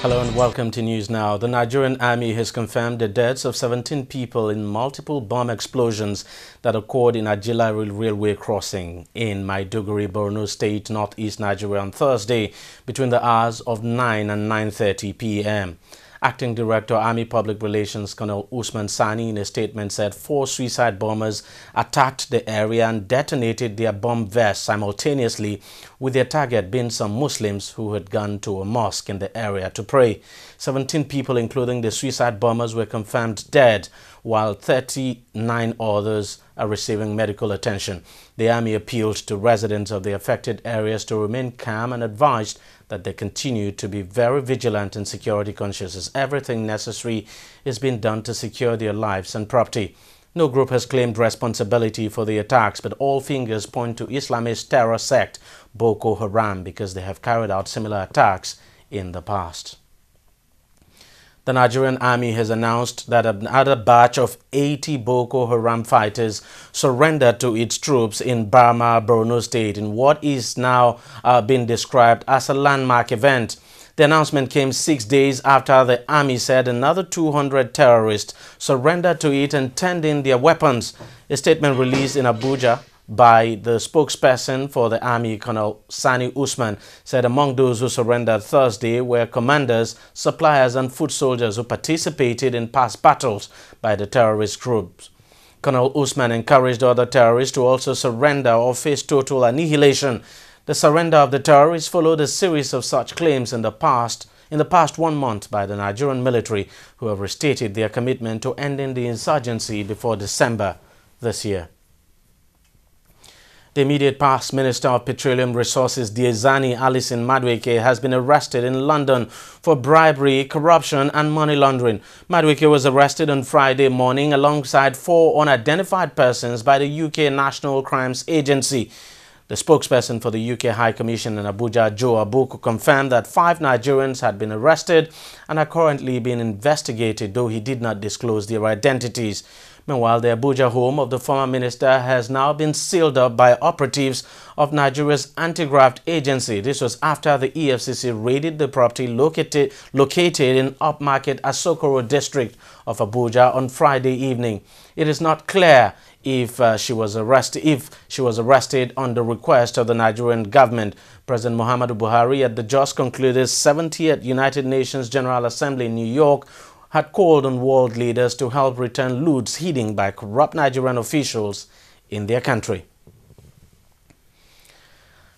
Hello and welcome to News Now. The Nigerian Army has confirmed the deaths of 17 people in multiple bomb explosions that occurred in Ajila railway crossing in Maiduguri, Borno State, northeast Nigeria on Thursday between the hours of 9 and 9:30 p.m. Acting Director, Army Public Relations, Colonel Usman Sani, in a statement said 4 suicide bombers attacked the area and detonated their bomb vests simultaneously, with their target being some Muslims who had gone to a mosque in the area to pray. 17 people, including the suicide bombers, were confirmed dead, while 39 others are receiving medical attention. The Army appealed to residents of the affected areas to remain calm and advised that they continue to be very vigilant and security conscious, as everything necessary is being done to secure their lives and property. No group has claimed responsibility for the attacks, but all fingers point to Islamist terror sect Boko Haram because they have carried out similar attacks in the past. The Nigerian Army has announced that another batch of 80 Boko Haram fighters surrendered to its troops in Barma, Borno State, in what is now being described as a landmark event. The announcement came 6 days after the Army said another 200 terrorists surrendered to it and turned in their weapons. A statement released in Abuja by the spokesperson for the Army, Colonel Sani Usman, said among those who surrendered Thursday were commanders, suppliers and foot soldiers who participated in past battles by the terrorist groups. Colonel Usman encouraged other terrorists to also surrender or face total annihilation. The surrender of the terrorists followed a series of such claims in the past 1 month by the Nigerian military, who have restated their commitment to ending the insurgency before December this year. The immediate past Minister of Petroleum Resources, Diezani Alison Madueke, has been arrested in London for bribery, corruption and money laundering. Madueke was arrested on Friday morning alongside 4 unidentified persons by the UK National Crimes Agency. The spokesperson for the UK High Commission in Abuja, Joe Abuku, confirmed that 5 Nigerians had been arrested and are currently being investigated, though he did not disclose their identities. Meanwhile, the Abuja home of the former minister has now been sealed up by operatives of Nigeria's anti-graft agency. This was after the EFCC raided the property located in upmarket Asokoro district of Abuja on Friday evening. It is not clear if she was arrested on the request of the Nigerian government. President Muhammadu Buhari, at the just concluded 70th United Nations General Assembly in New York, had called on world leaders to help return loots hidden by corrupt Nigerian officials in their country.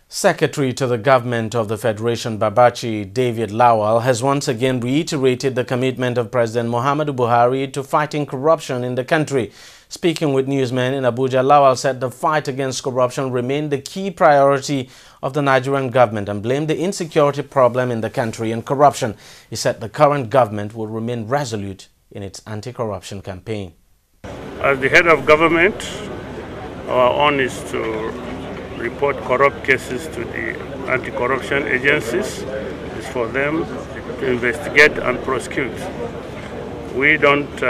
Secretary to the Government of the Federation, Babachi David Lawal, has once again reiterated the commitment of President Muhammadu Buhari to fighting corruption in the country. Speaking with newsmen in Abuja, Lawal said the fight against corruption remained the key priority of the Nigerian government and blamed the insecurity problem in the country and corruption. He said the current government will remain resolute in its anti-corruption campaign. As the head of government, our own is to report corrupt cases to the anti-corruption agencies. It's for them to investigate and prosecute. We don't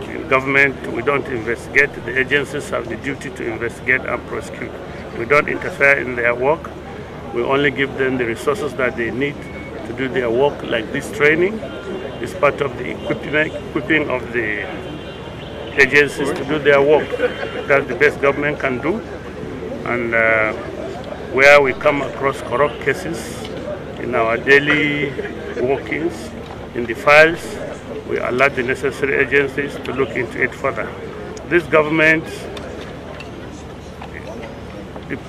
in government, we don't investigate. The agencies have the duty to investigate and prosecute. We don't interfere in their work. We only give them the resources that they need to do their work, like this training is part of the equipping of the agencies to do their work. That's the best government can do. And where we come across corrupt cases in our daily workings, in the files, we alert the necessary agencies to look into it further. This government,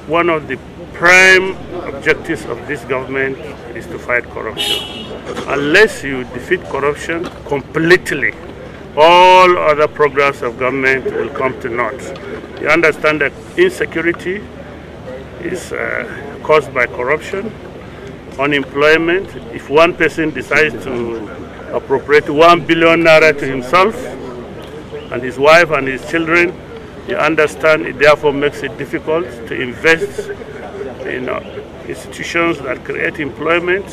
one of the prime objectives of this government is to fight corruption. Unless you defeat corruption completely, all other programs of government will come to naught. You understand that insecurity is caused by corruption, unemployment. If one person decides to appropriate 1 billion naira to himself and his wife and his children, you understand it therefore makes it difficult to invest in institutions that create employment.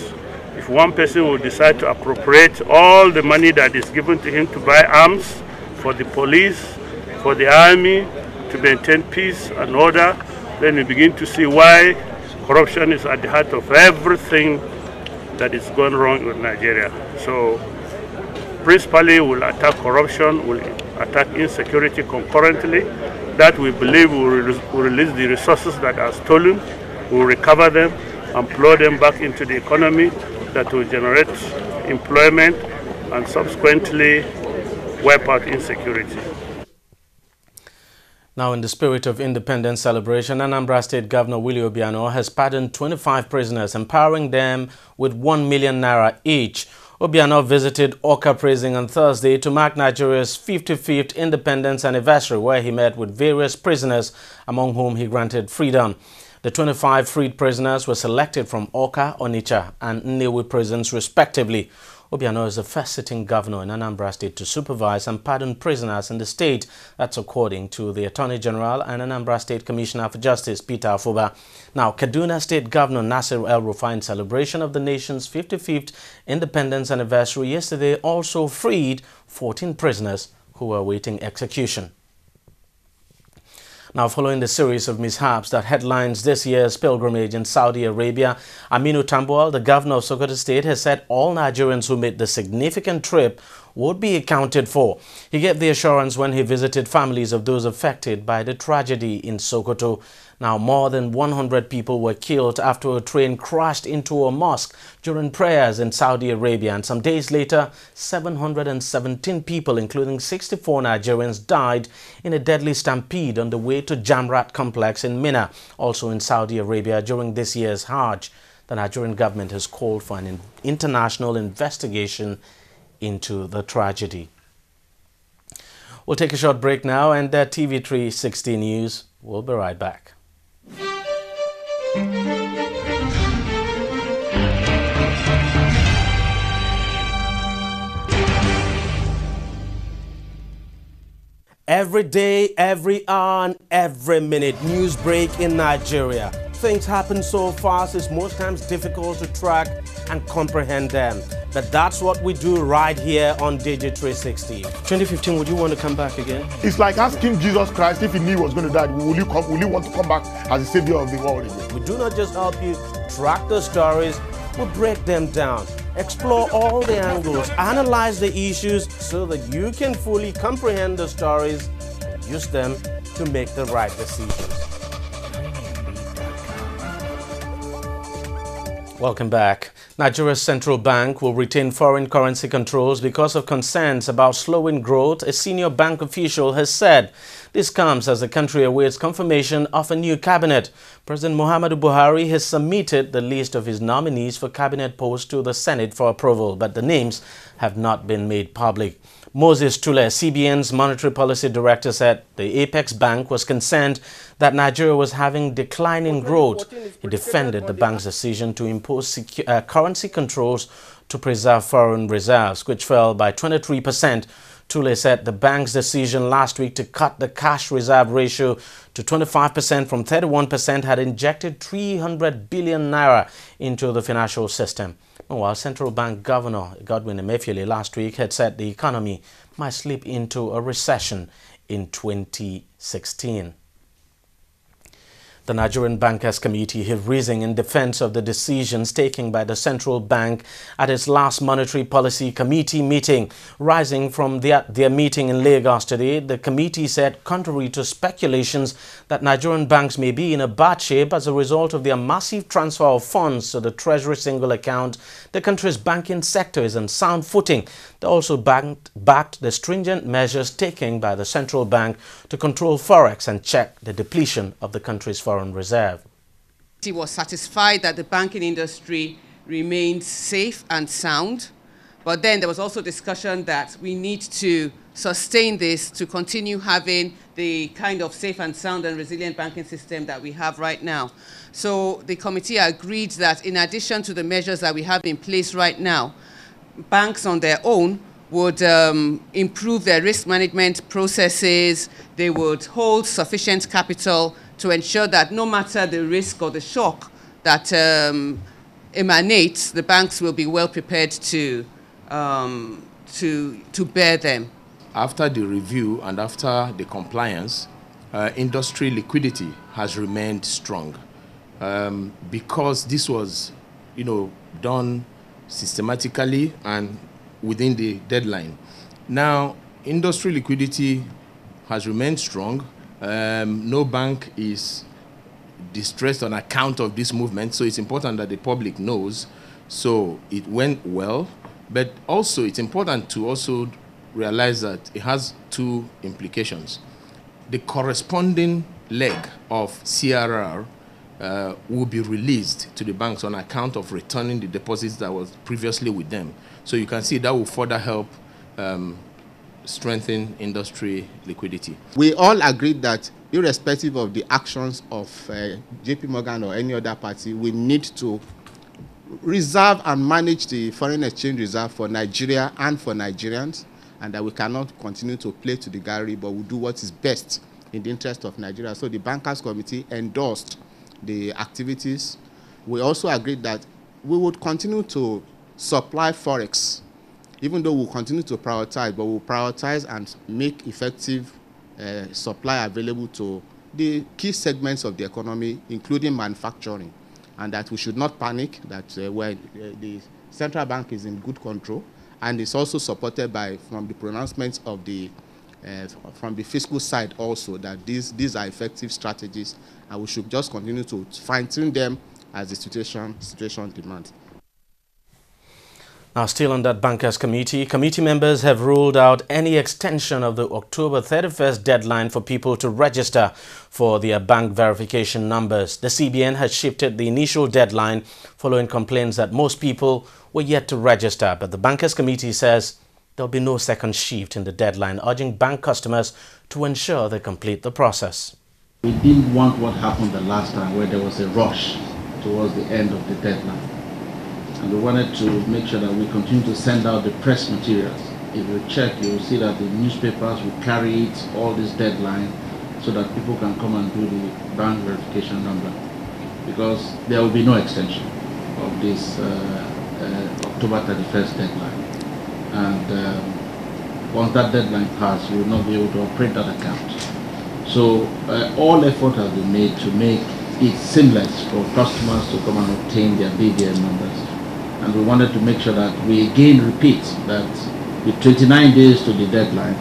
If one person will decide to appropriate all the money that is given to him to buy arms for the police, for the army, to maintain peace and order, then we begin to see why corruption is at the heart of everything that is going wrong with Nigeria. So principally we'll attack corruption, we'll attack insecurity concurrently. That we believe will release the resources that are stolen, we'll recover them and plow them back into the economy that will generate employment and subsequently wipe out insecurity. Now, in the spirit of independence celebration, Anambra State Governor Willie Obiano has pardoned 25 prisoners, empowering them with 1 million naira each. Obiano visited Awka Prison on Thursday to mark Nigeria's 55th independence anniversary, where he met with various prisoners, among whom he granted freedom. The 25 freed prisoners were selected from Awka, Onitsha and Nnewi prisons, respectively. Obiano is the first sitting governor in Anambra State to supervise and pardon prisoners in the state. That's according to the Attorney General and Anambra State Commissioner for Justice, Peter Afuba. Now, Kaduna State Governor Nasir El-Rufai, in celebration of the nation's 55th independence anniversary yesterday, also freed 14 prisoners who were awaiting execution. Now, following the series of mishaps that headlines this year's pilgrimage in Saudi Arabia, Aminu Tambuwal, the governor of Sokoto State, has said all Nigerians who made the significant trip would be accounted for. He gave the assurance when he visited families of those affected by the tragedy in Sokoto. Now, more than 100 people were killed after a train crashed into a mosque during prayers in Saudi Arabia. And some days later, 717 people, including 64 Nigerians, died in a deadly stampede on the way to Jamrat complex in Mina, also in Saudi Arabia, during this year's Hajj. The Nigerian government has called for an international investigation into the tragedy. We'll take a short break now, and TV360 News will be right back. Every day, every hour, and every minute, news break in Nigeria. Things happen so fast, it's most times difficult to track and comprehend them. But that's what we do right here on TV360. 2015, would you want to come back again? It's like asking Jesus Christ if he knew he was going to die, will you want to come back as the savior of the world again? We do not just help you track the stories, we break them down, explore all the angles, analyze the issues so that you can fully comprehend the stories and use them to make the right decisions. Welcome back. Nigeria's central bank will retain foreign currency controls because of concerns about slowing growth, a senior bank official has said. This comes as the country awaits confirmation of a new cabinet. President Muhammadu Buhari has submitted the list of his nominees for cabinet posts to the Senate for approval, but the names have not been made public. Moses Tule, CBN's monetary policy director, said the Apex Bank was concerned that Nigeria was having declining growth. He defended the bank's decision to impose currency controls to preserve foreign reserves, which fell by 23%. Tule said the bank's decision last week to cut the cash reserve ratio to 25% from 31% had injected 300 billion naira into the financial system. Meanwhile, Central Bank Governor Godwin Emefiele last week had said the economy might slip into a recession in 2016. The Nigerian Bankers Committee have risen in defense of the decisions taken by the central bank at its last monetary policy committee meeting. Rising from their meeting in Lagos today, the committee said, contrary to speculations that Nigerian banks may be in a bad shape as a result of their massive transfer of funds to the Treasury single account, the country's banking sector is on sound footing. They also backed the stringent measures taken by the central bank to control forex and check the depletion of the country's foreign reserve. He was satisfied that the banking industry remained safe and sound, but then there was also discussion that we need to sustain this to continue having the kind of safe and sound and resilient banking system that we have right now. So the committee agreed that in addition to the measures that we have in place right now, banks on their own would improve their risk management processes, they would hold sufficient capital to ensure that no matter the risk or the shock that emanates, the banks will be well prepared to bear them. After the review and after the compliance, industry liquidity has remained strong because this was, done systematically and within the deadline. Now, industry liquidity has remained strong. No bank is distressed on account of this movement, so it's important that the public knows. So it went well, but also it's important to also realize that it has two implications. The corresponding leg of CRR will be released to the banks on account of returning the deposits that was previously with them. So you can see that will further help strengthen industry liquidity. We all agreed that irrespective of the actions of JP Morgan or any other party, we need to reserve and manage the foreign exchange reserve for Nigeria and for Nigerians, and that we cannot continue to play to the gallery, but we'll do what is best in the interest of Nigeria. So the Bankers Committee endorsed the activities. We also agreed that we would continue to supply Forex, even though we'll continue to prioritize, but we'll prioritize and make effective supply available to the key segments of the economy, including manufacturing, and that we should not panic, that the central bank is in good control, and it's also supported by, from the pronouncements of the from the fiscal side also, that these are effective strategies, and we should just continue to fine-tune them as the situation demands. Now, still on that Bankers Committee, committee members have ruled out any extension of the October 31st deadline for people to register for their bank verification numbers. The CBN has shifted the initial deadline following complaints that most people were yet to register, but the Bankers Committee says there'll be no second shift in the deadline, urging bank customers to ensure they complete the process. We didn't want what happened the last time, where there was a rush towards the end of the deadline. And we wanted to make sure that we continue to send out the press materials. If you check, you will see that the newspapers will carry it all this deadline so that people can come and do the bank verification number. Because there will be no extension of this October 31st deadline. And once that deadline passes, we will not be able to operate that account. So all effort has been made to make it seamless for customers to come and obtain their BVN numbers. And we wanted to make sure that we again repeat that with 29 days to the deadline,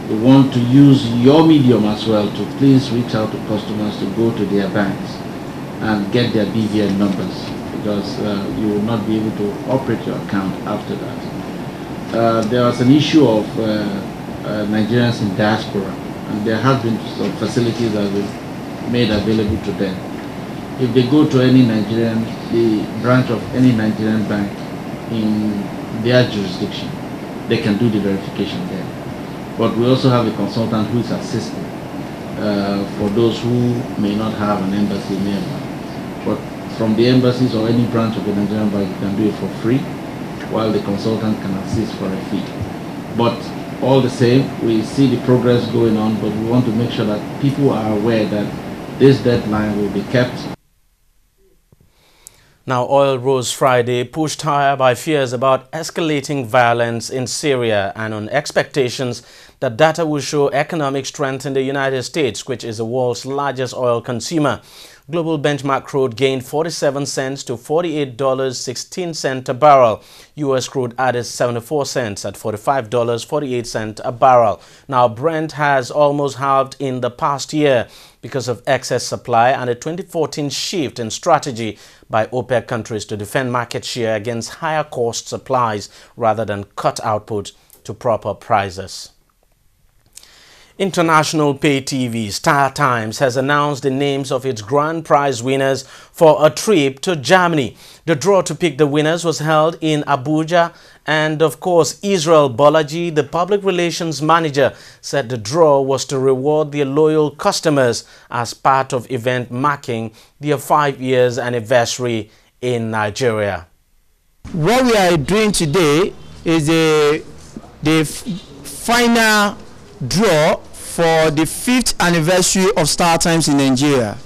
we want to use your medium as well to please reach out to customers to go to their banks and get their BVN numbers, because you will not be able to operate your account after that. There was an issue of Nigerians in diaspora, and there have been some facilities that have been made available to them. If they go to any Nigerian, the branch of any Nigerian bank in their jurisdiction, they can do the verification there. But we also have a consultant who is assisting for those who may not have an embassy nearby. But from the embassies or any branch of the Nigerian bank, you can do it for free, while the consultant can assist for a fee. But all the same, we see the progress going on, but we want to make sure that people are aware that this deadline will be kept. Now, oil rose Friday, pushed higher by fears about escalating violence in Syria and on expectations that data will show economic strength in the United States, which is the world's largest oil consumer. Global benchmark crude gained 47 cents to $48.16 a barrel. U.S. crude added 74 cents at $45.48 a barrel. Now, Brent has almost halved in the past year because of excess supply and a 2014 shift in strategy by OPEC countries to defend market share against higher cost supplies rather than cut output to prop up prices. International pay TV Star Times has announced the names of its grand prize winners for a trip to Germany. The draw to pick the winners was held in Abuja, and of course Israel Bolaji, the public relations manager, said the draw was to reward their loyal customers as part of event marking their 5 years anniversary in Nigeria. What we are doing today is the final draw for the 5th anniversary of Star Times in Nigeria.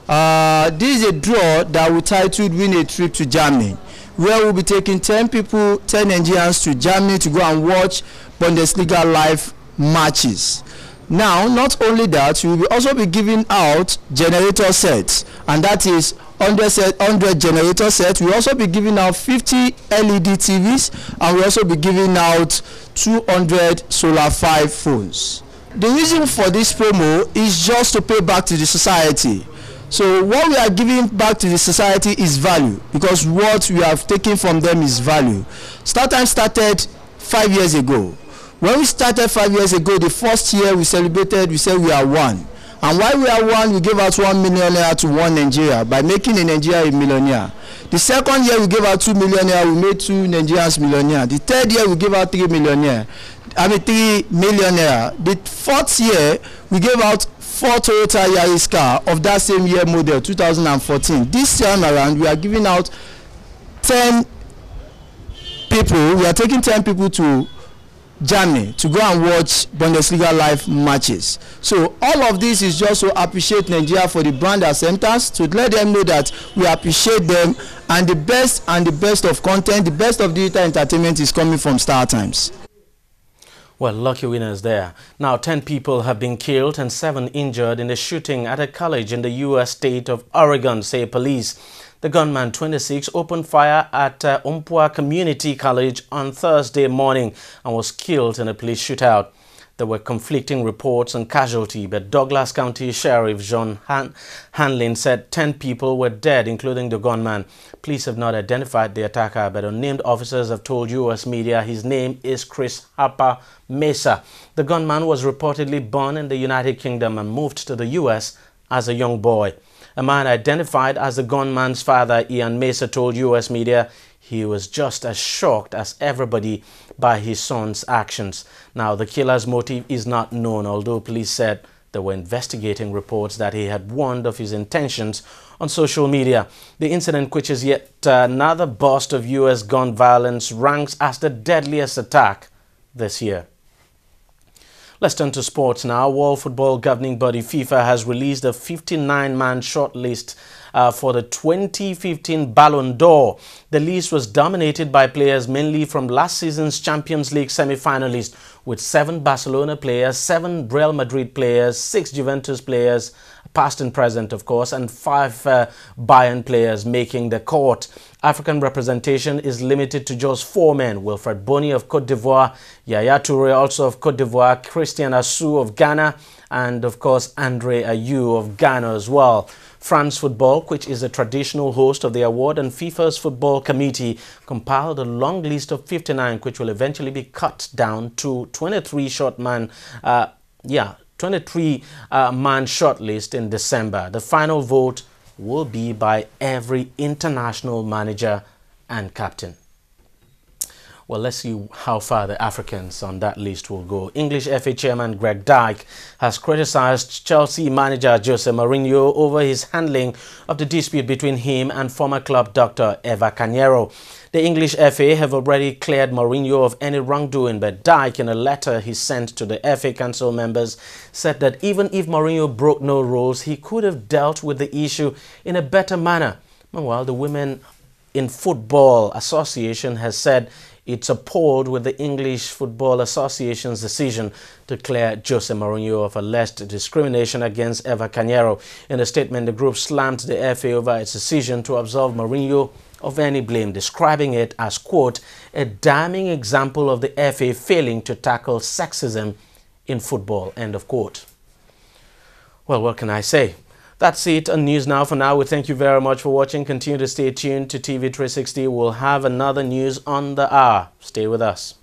This is a draw that we titled Win a Trip to Germany, where we'll be taking 10 Nigerians to Germany to go and watch Bundesliga live matches. Now, not only that, we will also be giving out generator sets, and that is 100 generator sets. We also be giving out 50 LED TVs, and we also be giving out 200 Solar 5 phones. The reason for this promo is just to pay back to the society. So what we are giving back to the society is value, because what we have taken from them is value. StarTimes started 5 years ago. When we started 5 years ago, the first year we celebrated, we said we are one. And while we are one, we gave out 1 million naira to one Nigeria by making a Nigeria a millionaire. The second year we gave out 2 million naira, we made 2 Nigerians millionaire. The third year we gave out 3 million naira. The fourth year we gave out 4 Toyota Yaris car of that same year model 2014. This time around we are giving out 10 people. We are taking 10 people to Germany to go and watch Bundesliga live matches. So all of this is just to appreciate Nigeria for the brand acceptance, to let them know that we appreciate them, and the best of content, the best of digital entertainment is coming from StarTimes. Well, lucky winners there. Now, 10 people have been killed and 7 injured in a shooting at a college in the U.S. state of Oregon, say police. The gunman, 26, opened fire at Umpqua Community College on Thursday morning and was killed in a police shootout. There were conflicting reports on casualty, but Douglas County Sheriff John Hanlin said 10 people were dead, including the gunman. Police have not identified the attacker, but unnamed officers have told U.S. media his name is Chris Harper Mesa. The gunman was reportedly born in the United Kingdom and moved to the U.S. as a young boy. A man identified as the gunman's father, Ian Mesa, told U.S. media he was just as shocked as everybody by his son's actions. Now, the killer's motive is not known, although police said they were investigating reports that he had warned of his intentions on social media. The incident, which is yet another burst of U.S. gun violence, ranks as the deadliest attack this year. Let's turn to sports now. World Football Governing Body FIFA has released a 59-man shortlist for the 2015 Ballon d'Or. The list was dominated by players mainly from last season's Champions League semi-finalists, with 7 Barcelona players, 7 Real Madrid players, 6 Juventus players, past and present of course, and 5 Bayern players making the court. African representation is limited to just 4 men: Wilfred Bony of Cote d'Ivoire, Yaya Toure also of Cote d'Ivoire, Christian Assou of Ghana, and of course Andre Ayew of Ghana as well. France Football, which is a traditional host of the award, and FIFA's Football Committee compiled a long list of 59, which will eventually be cut down to 23 man shortlist in December. The final vote will be by every international manager and captain. Well, let's see how far the Africans on that list will go. English FA chairman Greg Dyke has criticized Chelsea manager Jose Mourinho over his handling of the dispute between him and former club doctor Eva Cañero. The English FA have already cleared Mourinho of any wrongdoing, but Dyke, in a letter he sent to the FA Council members, said that even if Mourinho broke no rules, he could have dealt with the issue in a better manner. Meanwhile, the Women in Football Association has said it's appalled with the English Football Association's decision to clear Jose Mourinho of alleged discrimination against Eva Cañero. In a statement, the group slammed the FA over its decision to absolve Mourinho of any blame, describing it as, quote, a damning example of the FA failing to tackle sexism in football, end of quote. Well, what can I say? That's it on News Now for now. We thank you very much for watching. Continue to stay tuned to TV360. We'll have another news on the hour. Stay with us.